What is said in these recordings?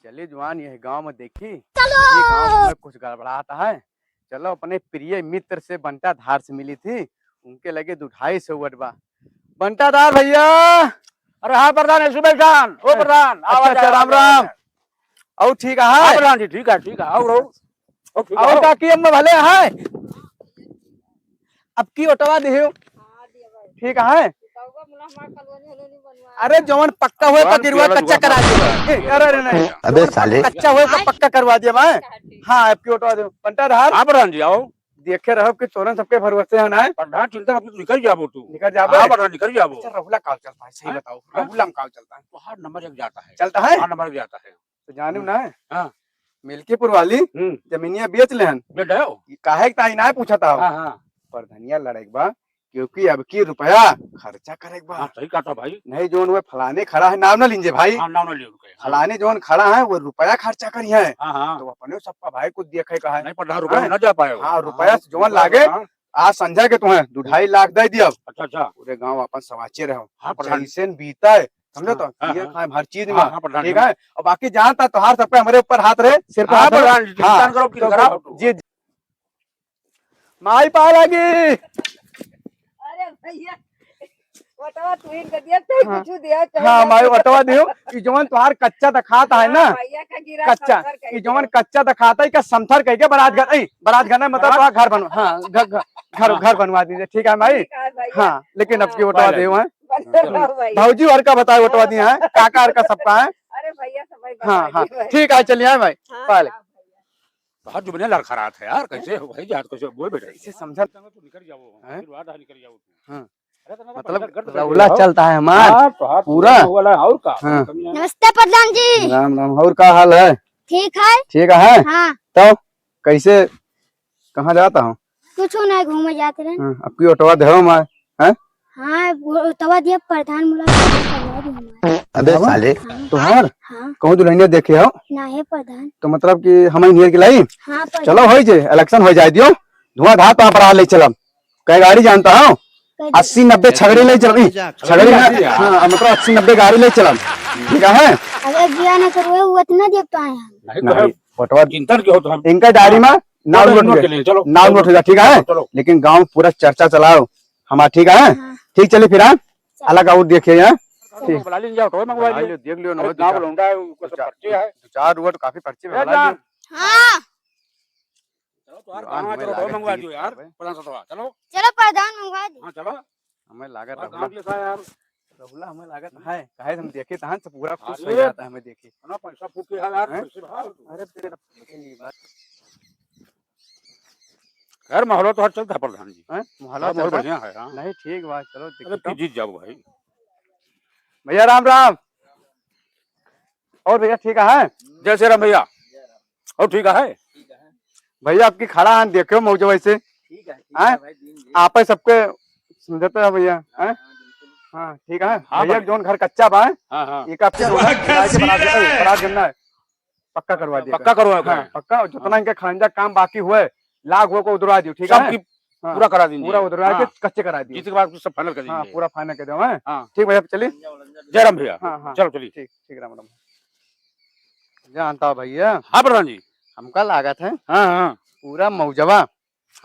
चलिए जवान ये गांव में देखी ये गांव में कुछ गड़बड़ाता है। चलो अपने प्रिय मित्र से बंटा धार से मिली थी, उनके लगे 2-250 बा। बंटा धार भैया। अरे हाँ प्रधान है सुबह खान ओ प्रधान अच्छा राम राम। और ठीक है प्रधान जी ठीक है और काकी अम्मा भले है। अब की ओटवा दियो ठीक है। अरे जवन पक्का हुए पकिरुआ कच्चा करा दियो। अरे नहीं अबे साले कच्चा हुए का पक्का करवा दिया मैं। हाँ आपकी ओटवा दो बंटा धार। हाँ प्रधान जी आओ देखे रहो कि तोरन सबके भरोसे है ना। प्रधान चिंता मत निकल जाबो तू निकल जाबे। हाँ प्रधान निकल जाबो। अच्छा रहुला काल चलता है सही बताओ रहुला में काल चलता है तो हर नंबर एक जाता है चलता है हाँ नंबर एक जाता है तो जानू ना है हाँ मिल्कीपुर वाली जमीनिया बेच ले हन बेट है काहे के ताई ना पूछा था हाँ हाँ पर धनिया लड़ेक बा क्योंकि अब की रुपया खर्चा करेक बा। हाँ सही कहा था भाई नहीं जोन वो फलाने खड़ा है नाम ना लीजिए भाई। हाँ नाम ना लियो फलाने जोन खड़ा है वो रुपया खर्चा करी है हाँ हाँ तो अपने सबका भाई को देखे का है। नहीं प्रधान रुपया में ना जा पाए हाँ रुपया जोन लागे आज संजय के तुम्हें 2-2.5 लाख दे दिया अच्छा अच्छा पूरे गांव अपन समाचे रहो। हाँ प्रधान जैसे बीता है समझो तो हाँ, ये हाँ, खाए हर चीज में हाँ प्रधान ठीक है। और बाकी जानता तो हर सब पे हमारे ऊपर हाथ रहे सिर पे हाँ हाथ रहे। प्रधान जी चिंता करो किन करा जी माई पा लगी। अरे भैया वटवा तुहिन के दिया ते हाँ। कुछ दिया हाँ माई वटवा दियो कि जवन तुहार कच्चा दिखाता है ना भैया का गिरा कच्चा कि जवन कच्चा दिखाता है का समथर कह के बारात घर मतलब तो घर बनवा। हाँ घर बनवा दीजिए ठीक है माई। हाँ लेकिन अब की वटवा दियो है भाजी और का बताए वटवा दिया है काका और का सबका है। अरे भैया समय हाँ हाँ ठीक है चलिए आए भाई पहले बहुत जुबने लड़खड़ात है यार कैसे हो भाई जात कैसे बोल बेटा इसे समझा तू निकल जाओ फिर बात निकल जाओ तू हाँ। अरे तो मतलब रौला चलता है हमारा पूरा वाला और का हाँ। नमस्ते प्रधान जी। राम राम और का हाल है ठीक है ठीक है हाँ तो कैसे कहाँ जाता हूँ कुछ नहीं घूमे जाते रहे। अब की ऑटोवा दे मैं हैं हाँ तवा दिया प्रधान मुलाकात अबे साले तुहार हाँ कहूँ दुल्हनिया देखे हो ना है प्रधान तो मतलब कि हम नियर के लाई हाँ प्रधान चलो हो जे इलेक्शन हो जाए दियो धुआं धार तो पर ले चलम कई गाड़ी जानता हूँ 80-90 छगड़ी ले चल छगड़ी हाँ मतलब 80-90 गाड़ी ले चलम ठीक है। अगर बिया न करवे वो इतना देव तो आए हम नहीं फोटोवा चिंतन के हो तो हम इनका डायरी में नाम नोट नोट के लिए चलो नाम नोट हो जा ठीक है। चलो लेकिन गांव पूरा चर्चा चलाओ हमारा ठीक है। हाँ। ठीक चलिए फिर अलग और देखिए यहाँ बुला लीजिए ऑटो मंगवा लीजिए देख लियो अरे गांव लौंडा है उसको सब पर्चे है 4 हुआ तो काफी पर्चे में ए भला जान हाँ चलो तो यार गांव चलो ऑटो मंगवा दियो यार प्रधान सतवा चलो चलो प्रधान मंगवा दी। हां चलो हमें लागत गांव के था यार रहुला हमें लागत है काहे हम देखे तहन से पूरा खुश हो अरे। जाता है हमें देखे। ना पैसा फूके है यार हैं? पैसे भाग अरे तेरे बात खैर माहौल तो हर चलता है प्रधान जी हैं मोहल्ला माहौल चल बढ़िया है हां नहीं ठीक बात चलो अरे देखो तू जीत जाओ भाई भैया राम राम और भैया ठीक है जय श्री राम भैया और ठीक है भैया आपकी खड़ा है देखो मौजो वैसे ठीक है हैं? भाई दिन आप ही सबके समझते हैं भैया हैं? हाँ ठीक है हाँ भैया भाई। जोन घर कच्चा बा है हां हां एक आपके बरात करना है पक्का करवा दिया पक्का करवा हाँ पक्का जितना इनके खंजा काम बाकी हुए लाख हुए को उधरवा दियो ठीक सब है। की हाँ, पूरा करा दीजिए पूरा उधरवा के हाँ, कच्चे करा दियो जीत के बाद सब फाइनल कर हाँ दीजिए पूरा फाइनल कर दो हैं हाँ ठीक भैया चलिए जय राम भैया हाँ हाँ चलो चलिए ठीक ठीक राम राम जानता हूँ भैया हाँ प्रधान जी हमका लागत है हाँ हाँ पूरा मौजवा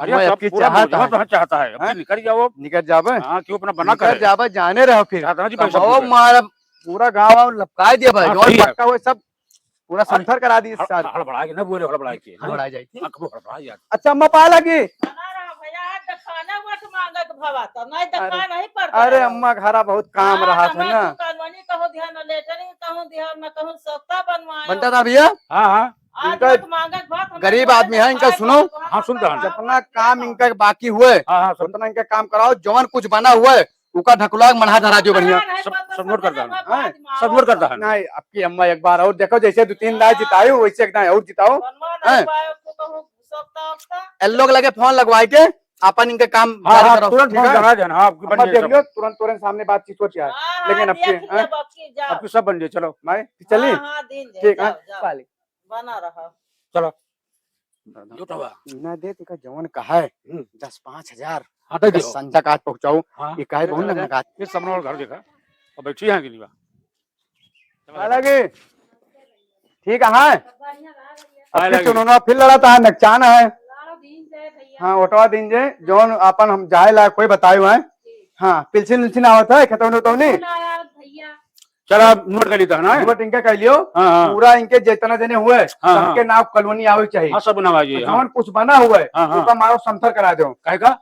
अरे हमें सब आपकी पूरा चाहत मौजवा है तो चाहता है हैं? अब निकल जाओ निकल जाबे हाँ क्यों अपना बना निकल कर जाबे जाने रहो फिर चाहता जी पैसा ओ फूके। मारा पूरा गांव लपका दिया भाई हाँ, जो सही है। पक्का हुए सब पूरा संथर करा दी इस साल हड़बड़ा के ना बोले हड़बड़ा के हड़बड़ा जाई थी। हड़बड़ा यार अच्छा अम्मा पा लगी खाना मत मांगत भवा तो नहीं देखा नहीं पड़ता अरे अम्मा घरा बहुत काम रहा था ना कानूनी कहो ध्यान लेटरिंग कहो ध्यान न कहो सत्ता बनवाए बनता था भैया हाँ हाँ आज इनका मत मांगत भवा गरीब आदमी है इनका सुनो हाँ सुन रहा हूँ जितना काम इनका बाकी हुए हाँ हाँ सब उतना इनका काम कराओ जवन कुछ बना हुआ है उका ढकुला मना धरा दियो बढ़िया। सब नोट करता हूँ हैं? सब नोट करता है नहीं आपकी अम्मा एक बार और देखो जैसे 2-3 लाख जिताई वैसे एक और जिताओ हैं? इन लोग लगे फोन लगवाए के अपन इनके काम हाँ जारी हाँ करो, तुरंत ठीक फोन है? करा देना हाँ आपकी अम्मा बन देख जाए लियो तुरंत तुरंत सामने बातचीत हो जाए लेकिन आपके आपकी सब बन जाए चलो माई चलिए ठीक है पाली बना रहा चलो जो तो हुआ। इना दे तिका जवन कहा है 10-5 हजार हाँ तो बस संजा काट पहुंचाओ हाँ ये काहे बहुत लगना काट फिर सबने और घर देखा और बैठी है कि नहीं बा हालांकि ठीक है पाए अब लगी। चुनाव फिर लड़ाता है नकचान है लाड़ो दीन जय भैया हाँ ओटवा दिन जे जोन अपन हम जाए ला कोई बतायो है हाँ पिलसिन उलसिन आवत है खतौनी उतौनी ना यार भैया चल आप नोट कर लेता ना बट इनका कह लियो हाँ, हाँ। पूरा इनके जितना जने हुए हाँ, हाँ। सबके नाम कॉलोनी आवे चाहिए हाँ सब नवाजी हाँ जौन कुछ बना हुआ है हाँ, हाँ। उसका मारो समथर करा दो कहे का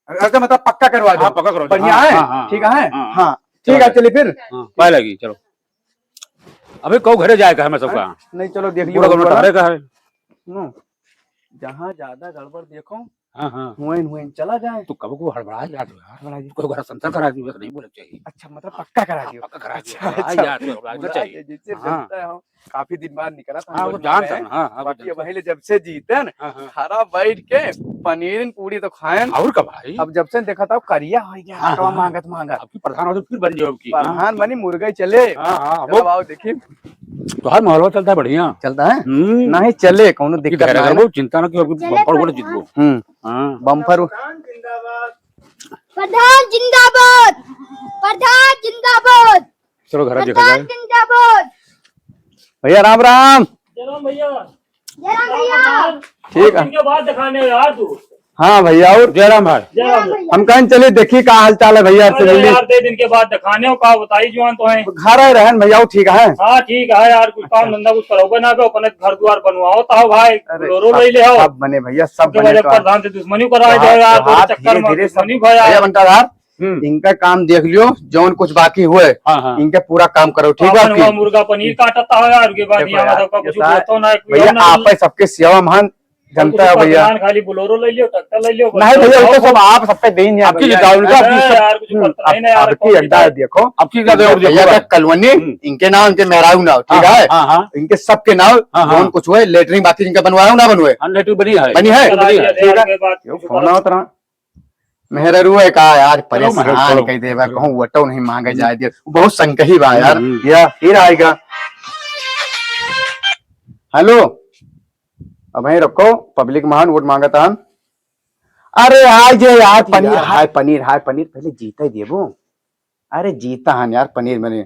ऐसे मतलब पक्का करवा दो हाँ पक्का करो बढ़िया हाँ, है हाँ, हाँ, ठीक है हाँ, हाँ ठीक है चलिए फिर हाँ पाए लगी चलो अबे कौ घरे जाए का है मैं सबका नहीं चलो देख पूरा लियो गवर्नमेंट हमारे का है सुनो जहाँ ज्यादा गड़बड़ देखो हाँ हाँ हुए चला जाए तू कब को हड़बड़ा यार यार कोई घरा संसार करा दी नहीं बोले चाहिए अच्छा मतलब पक्का करा दियो पक्का करा अच्छा, दिया अच्छा। यार तो हड़बड़ा चाहिए जिससे हाँ। जनता हो काफी दिन बाद निकला था हाँ वो जानता हूँ हाँ हाँ वो बाकी जानता पहले जब से जीते न हाँ, हाँ। खरा बैठ के पनीर पूरी तो खाए और का भाई अब जब से देखा था करिया हो गया हाँ, तो हाँ। मांगत मांगत आपकी प्रधान हो तो फिर बन जाओ आपकी प्रधान बनी मुर्गा चले हाँ हाँ चलो आओ देखिए तो हर माहौल चलता है बढ़िया चलता है हम्म नहीं चले कौनो दिक्कत घर ना है करो चिंता ना कि बम्पर बोले जीत गो हाँ बम्पर प्रधान जिंदाबाद प्रधान जिंदाबाद चलो घर देखा प्रधान जाए जिंदाबाद भैया राम राम भैया जयराम भैया ठीक है इनके बाद दिखाने यार तू हाँ भैया और जयराम भाई जयराम भैया हम कहीं चले देखिए का हाल चाल है भैया से अरे जल्दी यार 2 दिन के बाद दिखाने हो का बताई जुआन तो है घर आए रहन भैया वो ठीक है हाँ ठीक है यार कुछ काम धंधा कुछ करोगे ना को अपने घर द्वार बनवाओ तो भाई रो ले ले आओ सब बने भैया सब के बने वजह तो प्रधान से दुश्मनी कराए जाओ यार हाँ, तो चक्कर में धीरे-धीरे सब- दुश्मनी भाई भैया यार बंटाधार इनका काम देख लियो जौन कुछ बाकी हुए हाँ हाँ इनके पूरा काम करो ठीक है अपन वहाँ आपकी मुर्गा पनीर काटता है यार के बाद देखो यहाँ यार, सबका कुछ ये सारा- बोलतो ना भैया आप ही सबके सेवा महान जनता है भैया प्रधान खाली बोलोरो ले लियो ट्रैक्टर ले लियो नहीं भैया वो तो सब आप सब पे देंगे आपकी जिताओ उनका अरे यार कुछ करता नहीं ना यार आपकी अड्डा है देखो आपकी क्या देखो भैया का कलवनी इनके नाम इनके मेहराऊ नाम ठीक है हाँ हाँ इनके सबके नाम हाँ, हाँ। जौन कुछ हुए लेटरिंग बाथरूम इनका बनवाया ना बनवाए अनलेटिव बनी है बनी है करा दिया, ठीक है के बाद यो कुछ फोन उतना मेहरू है का यार परेशान चलो। कह देवा कहूं वटो नहीं मांगे जाए दे बहुत संकही बा यार हम्म। या फिर आएगा हेलो अब वहीं रखो पब्लिक महान वोट मांगता हम अरे हाय जे यार पनीर हाय पनीर पहले जीता ही देबो अरे जीता हन यार पनीर मैंने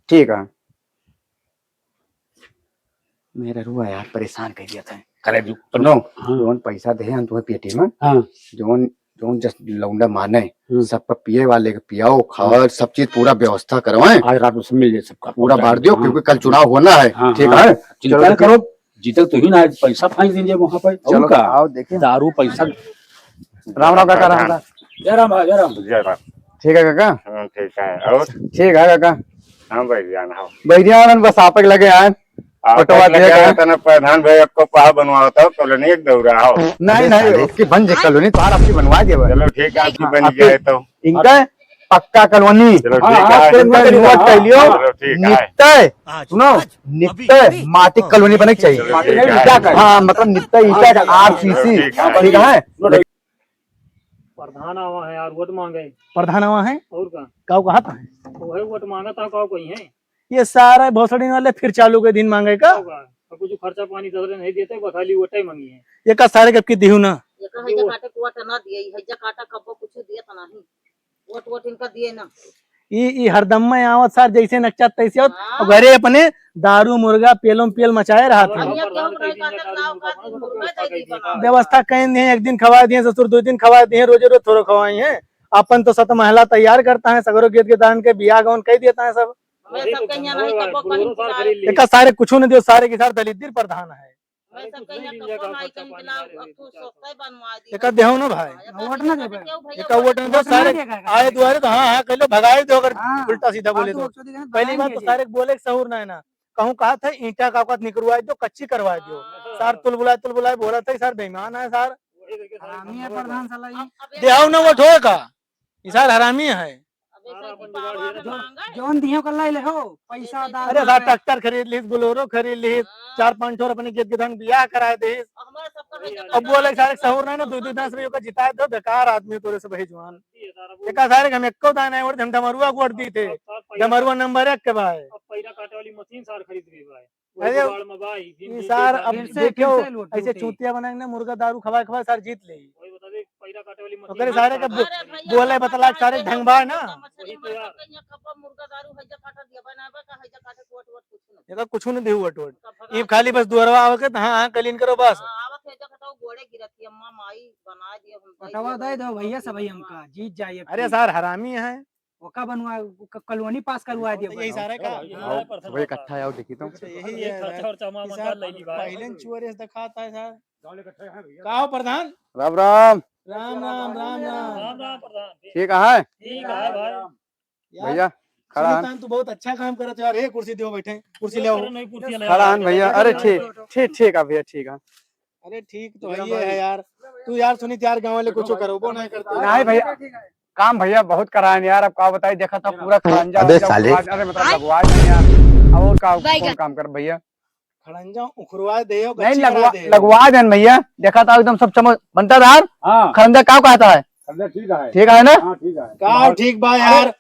ठीक है मेरा रुआ यार परेशान कर दिया था करे दू सुनो जोन पैसा दे हम तुम्हें पेटी में हाँ जोन जोन जस्ट लौंडा माने हम्म। सबका पिए वाले का पियाओ खाओ सब चीज पूरा व्यवस्था करवाएं आज रात में सब मिल जाए सबका पूरा बांट दियो क्योंकि कल चुनाव होना है हाँ, ठीक हाँ। है चिंता चलो न करो जीतल तो ही ना आज पैसा फाइन दीजिए वहाँ पर और चलो का आओ देखिए दारू पैसा राम राम काका राम राम जयराम भाई जयराम ठीक है काका ठीक है और ठीक है काका हाँ भाई जान हो बढ़िया बस आप ही लगे आए ऑटोवा दे गए। तना प्रधान भाई को पहा बनवाओ तो कॉलोनी एक दौरा हो नहीं नहीं उसकी बन जाए कॉलोनी तो आपकी बनवा दिया चलो ठीक है आपकी हाँ, बन आपकी- जाए तो इनका पक्का कॉलोनी चलो हाँ, ठीक हाँ, है कोई इनका मत नोट हाँ, कर लियो चलो ठीक है नित्य सुनो नित्य माटी कॉलोनी बने चाहिए चलो माटी ठीक नहीं, है ईटा का। हाँ मतलब नित्य ईटा का आरसीसी ठीक है। ठीक है प्रधान आवा है यार वोट मांगे प्रधान वहाँ है और का गाँव कहाँ था है वही वोट मांगा था का कोई है ये सारा भोसड़ी वाले फिर चालू के दिन मांगे का होगा और कुछ खर्चा पानी दे नहीं देते बस खाली वोटे मांगी है ये का सारे कब की दिहू ना हैजा काटे कुआट ना दिए हैजा काटा कब्बो कुछ दिए त नहीं वोट वोट इनका दिए ना ये हरदम में आवत सार जैसे नक्चा तैसे आवत हाँ। और घरे अपने दारू मुर्गा पेलों पेल मचाए रहा था बढ़िया क्यों रही काटे लाव का दिन मुर्गा दे दी बना व्यवस्था कहीं नहीं एक दिन खवा दिए ससुर 2 दिन खवा दिए रोजे रोज थोड़ा खवाई है अपन तो सत महिला तैयार करता है सगरो गीत के दान के बियाह गौन कह देता है सब मैं सब कहीं नहीं कब्बो कहीं खिलाए एक सारे कुछ न दियो सारे के सारे दलित प्रधान है मैं सब कहीं कब्बो नहीं कहीं खिलाओ अब तू सस्ता बनवा दी एक देहो ना भाई वोट ना दे एक वोट न दो सारे आए दुआरे तो हाँ हाँ कह लो भगाई दो अगर उल्टा सीधा बोले तो पहली बात तो सारे बोले सहूर ना है ना कहूँ कहा था ईटा का औकात निकलवा दो कच्ची करवा दो सार तुल बुलाए बोला था सर बेईमान है सर प्रधान देहाव ना वो ठोए का ये सर हरामी है जोन दियो कर लाई ले हो पैसा अरे सर ट्रैक्टर खरीद ली बोलेरो खरीद ली 4-5 ठोर अपने गीत के धन बियाह कराए दे हमारे सबका हैजा अब बोले सारे सहूर ना 2-2 10 रुपये का जिताए दो बेकार आदमी तोरे से भाई जवान एक सारे हम एको दाना है और हम डमरुआ वोट दी थे डमरुआ नंबर 1 के भाई पैरा काटे वाली मशीन सार खरीद गई भाई अरे बाड़ में भाई ये सर अब देखो ऐसे चूतिया बनाएंगे ना मुर्गा दारू खवाए खवाए सर जीत ले वही बता दे पैरा काटे वाली तो करे सारे का बोले बतला सारे ढंगबा है ना। ये तो कुछ नहीं देऊ वट ये खाली बस दुअरवा आवे के हां क्लीन करो बस। पटवा दे दो भैया सब हमका जीत जाइए। अरे सर हरामी है ओका बनवा कॉलोनी पास करवा दिए। यही सारे का वही इकट्ठा आओ देखी तो यही है पहले चुअरे दिखाता है सर। का हो प्रधान? राम राम राम राम राम राम। ठीक है ठीक है भाई। भैया खड़ा हन। सुनीता, तू बहुत अच्छा काम करत है यार। ये कुर्सी दो बैठे कुर्सी ले आओ। खड़ा हन भैया। अरे ठीक ठीक ठीक है भैया ठीक है। अरे ठीक तो है यार। तू यार सुनीत यार गाँव वाले कुछ करो वो नहीं करते। नहीं भैया काम भैया बहुत करा है यार। अब का बताइए देखा था पूरा खरंजा। अरे मतलब लगवा है यार। अब और कौन काम कर भैया? खड़ंजा उखरवा दे नहीं लगवा देन भैया। देखा था एकदम सब चमक बनता था। खरंजा का कहता है? ठीक है ना? का ठीक बा यार।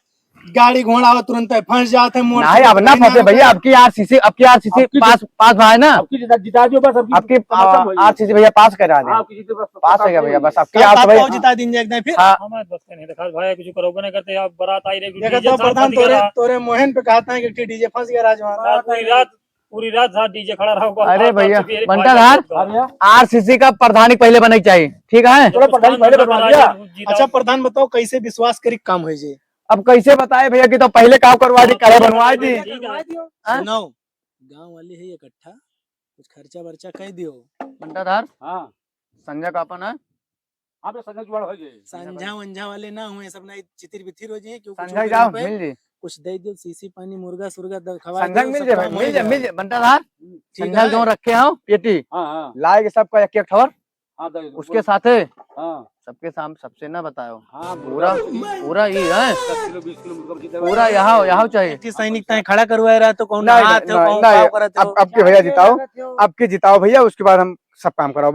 गाड़ी घोड़ा तुरंत फंस जाते हैं। नहीं अब ना फंसे भैया। आपकी आरसीसी पास भाई ना जिता दियो बस। आपकी आरसीसी भैया पास करा दे। पास है क्या भैया? बस आपकी आप भैया जिता दिन एकदम फिर हमारे बस नहीं देखा भाई कुछ करो नहीं करते। आप बारात आई रही देखा तो प्रधान तोरे मोहन पे कहता है कि डीजे फंस गया राजवान। पूरी रात साथ डीजे खड़ा रहा। अरे भैया बंटा धार आरसीसी का प्रधानी पहले बनना चाहिए। ठीक है अच्छा प्रधान बताओ कैसे विश्वास करी काम हो जाए? अब कैसे बताए भैया कि तो पहले काम करवा दी करे बनवा दी। सुनो गांव वाले है इकट्ठा कुछ खर्चा वर्चा कह दियो। बंटा धार संजय का अपन है। आप संजय जुड़ हो जाए। संझा वंझा वाले ना हुए सब ना चितिर बिथिर हो जाए। संजय जाओ मिल जी कुछ दे दियो सीसी पानी मुर्गा सुर्गा खवा संजय मिल जाए मिल जाए बंटा धार। संजय जो रखे हो पेटी लाए सबका एक एक ठवर उसके साथ सबके सामने सबसे ना बताओ। पूरा ही है पूरा यहाँ चाहिए। सैनिक तय खड़ा करवा रहा तो कौन अब के भैया जिताओ। अब के जिताओ भैया उसके बाद हम सब काम कराओ।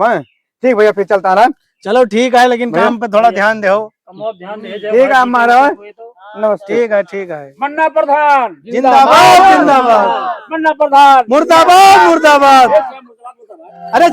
ठीक भैया फिर चलता रहा। चलो ठीक है लेकिन काम पे थोड़ा ध्यान दो। ठीक है हमारा नमस्ते। ठीक है मन्ना प्रधान जिंदाबाद जिंदाबाद। मन्ना प्रधान मुर्दाबाद मुर्दाबाद। अरे